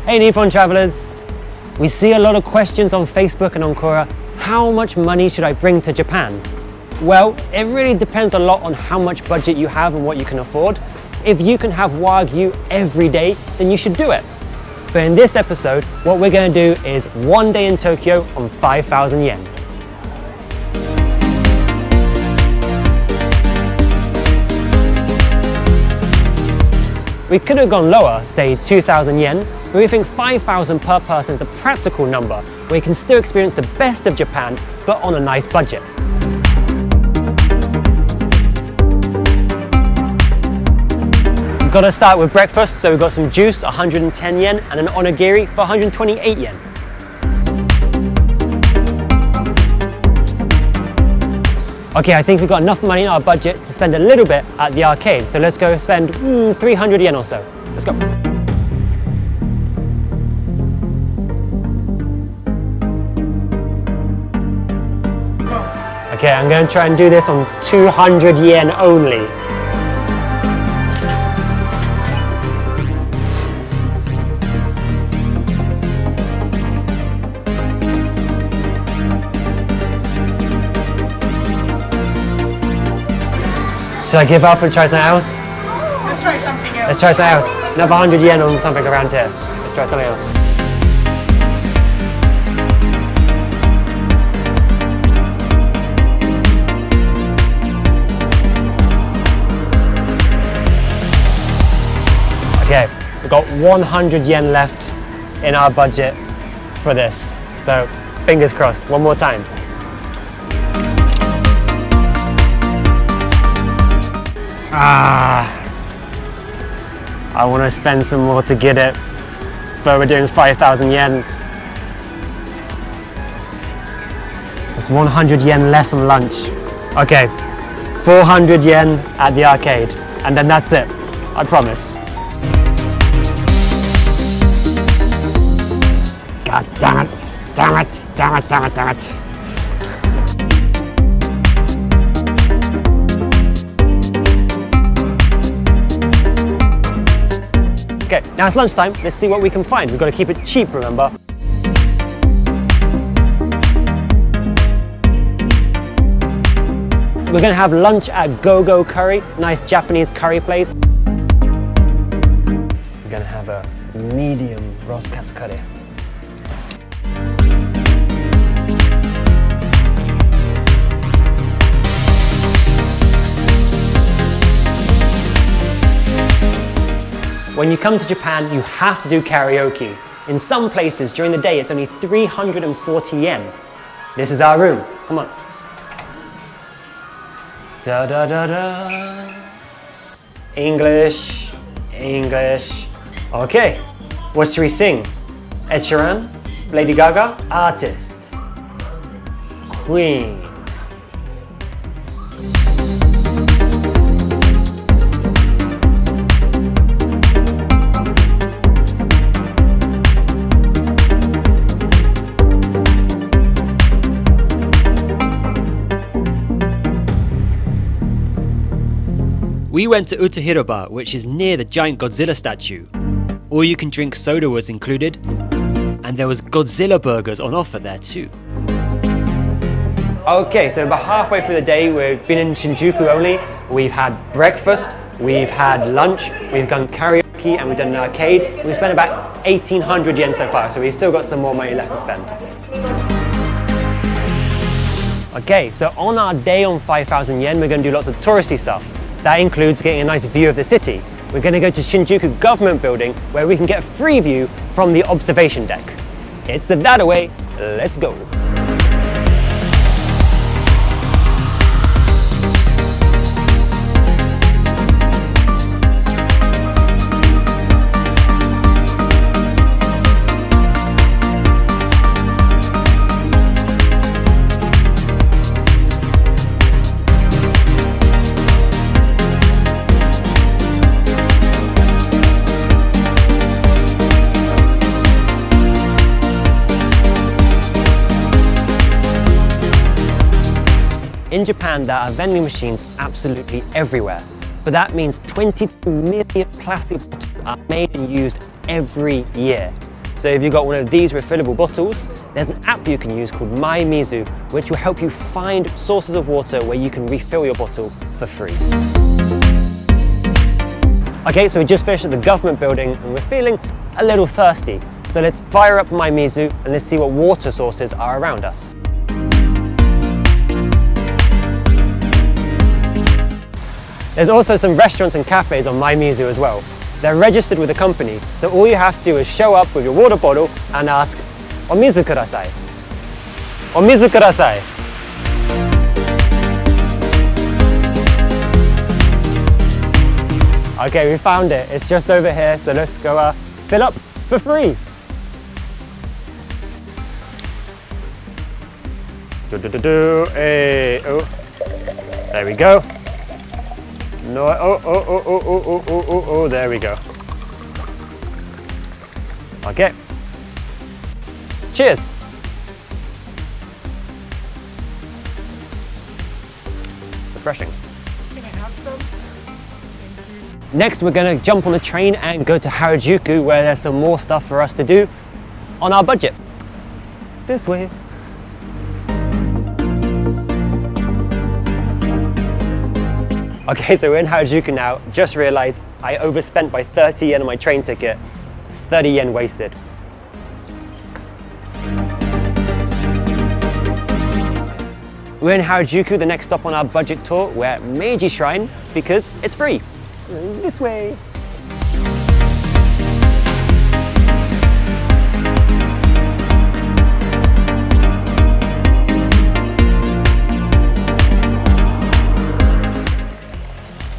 Hey Nippon Travelers! We see a lot of questions on Facebook and on Quora. How much money should I bring to Japan? Well, it really depends a lot on how much budget you have and what you can afford. If you can have Wagyu every day, then you should do it. But in this episode, what we're going to do is 1 day in Tokyo on 5,000 yen. We could have gone lower, say 2,000 yen, but we think 5,000 per person is a practical number where you can still experience the best of Japan, but on a nice budget. We've got to start with breakfast, so we've got some juice, 110 yen, and an onigiri for 128 yen. Okay, I think we've got enough money in our budget to spend a little bit at the arcade, so let's go spend 300 yen or so. Let's go. Okay, I'm going to try and do this on 200 yen only. Should I give up and try something else? Let's try something else. Let's try something else. Another 100 yen on something around here. Let's try something else. Okay, we've got 100 yen left in our budget for this. So, fingers crossed, one more time. I want to spend some more to get it, but we're doing 5,000 yen. It's 100 yen less on lunch. Okay, 400 yen at the arcade, and then that's it, I promise. God damn it, damn it, damn it, damn it, damn it. Okay, now it's lunchtime, let's see what we can find. We've got to keep it cheap, remember? We're going to have lunch at Go-Go Curry, nice Japanese curry place. We're going to have a medium roast katsu curry. When you come to Japan, you have to do karaoke. In some places, during the day, it's only 340 yen. This is our room. Come on. Da da da da. English, English. Okay, what should we sing? Ed Sheeran, Lady Gaga, artists. Queen. We went to Utahiroba, which is near the giant Godzilla statue. All you can drink soda was included, and there was Godzilla burgers on offer there too. Okay, so about halfway through the day, we've been in Shinjuku only. We've had breakfast, we've had lunch, we've done karaoke, and we've done an arcade. We've spent about 1,800 yen so far, so we've still got some more money left to spend. Okay, so on our day on 5,000 yen, we're going to do lots of touristy stuff. That includes getting a nice view of the city. We're going to go to Shinjuku Government Building where we can get a free view from the observation deck. It's the that way, let's go. In Japan, there are vending machines absolutely everywhere, but that means 22 million plastic bottles are made and used every year. So if you've got one of these refillable bottles, there's an app you can use called My Mizu, which will help you find sources of water where you can refill your bottle for free. Okay, so we just finished at the government building and we're feeling a little thirsty. So let's fire up My Mizu and let's see what water sources are around us. There's also some restaurants and cafes on My Mizu as well. They're registered with the company, so all you have to do is show up with your water bottle and ask, "Omizu kudasai." Omizu kudasai. Okay, we found it. It's just over here, so let's go fill up for free. Hey, oh. There we go. No, oh, there we go. Okay. Cheers. Refreshing. Can I have some? Next, we're going to jump on a train and go to Harajuku, where there's some more stuff for us to do on our budget. This way. Okay, so we're in Harajuku now. Just realized I overspent by 30 yen on my train ticket. It's 30 yen wasted. We're in Harajuku, the next stop on our budget tour. We're at Meiji Shrine because it's free. This way.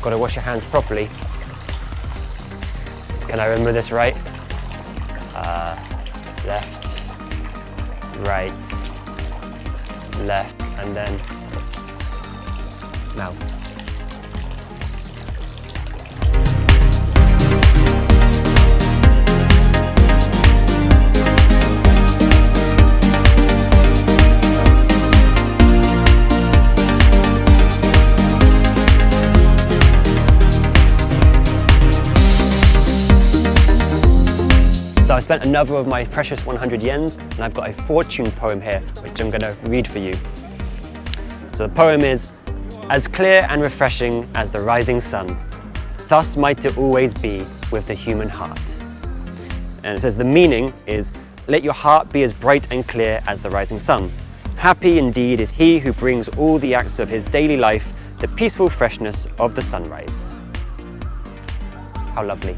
Got to wash your hands properly. Can I remember this right? Left, right, left, and then mouth. So I spent another of my precious 100 yens and I've got a fortune poem here which I'm going to read for you. So the poem is, "As clear and refreshing as the rising sun, thus might it always be with the human heart." And it says the meaning is, let your heart be as bright and clear as the rising sun. Happy indeed is he who brings all the acts of his daily life the peaceful freshness of the sunrise. How lovely.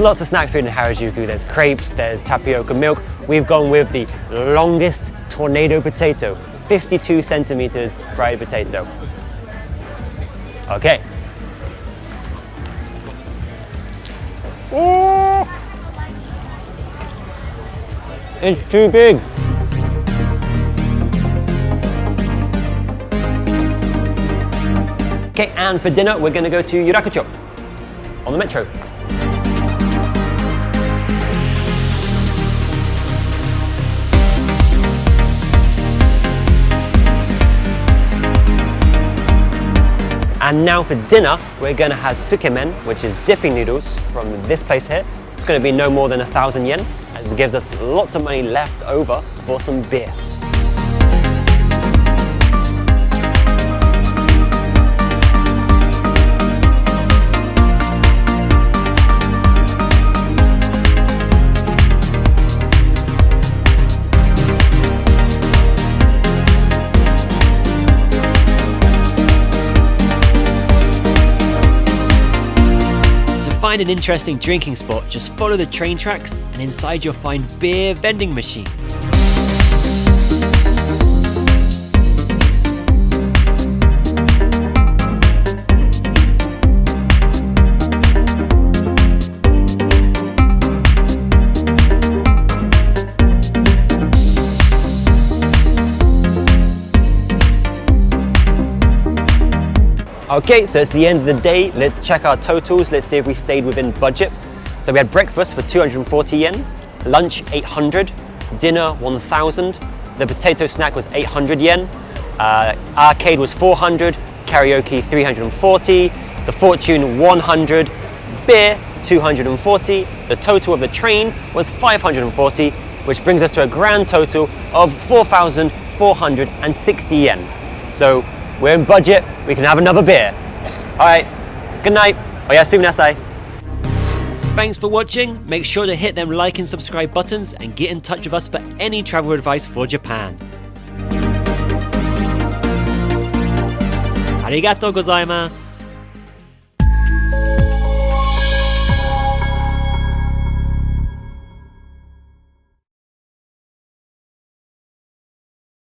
Lots of snack food in Harajuku. There's crepes, there's tapioca milk. We've gone with the longest tornado potato, 52 centimeters fried potato. Okay. Oh, it's too big. Okay, and for dinner, we're going to go to Harajuku on the metro. And now for dinner, we're going to have sukemen, which is dipping noodles from this place here. It's going to be no more than 1,000 yen, and it gives us lots of money left over for some beer. find an interesting drinking spot, just follow the train tracks and inside you'll find beer vending machines. Okay, so it's the end of the day. Let's check our totals. Let's see if we stayed within budget. So we had breakfast for 240 yen, lunch 800, dinner 1,000. The potato snack was 800 yen. Arcade was 400, karaoke 340, the fortune 100, beer 240. The total of the train was 540, which brings us to a grand total of 4,460 yen. So we're in budget, we can have another beer. All right, good night. Oyasumi nasai. Thanks for watching. Make sure to hit them like and subscribe buttons and get in touch with us for any travel advice for Japan. Arigatou gozaimasu.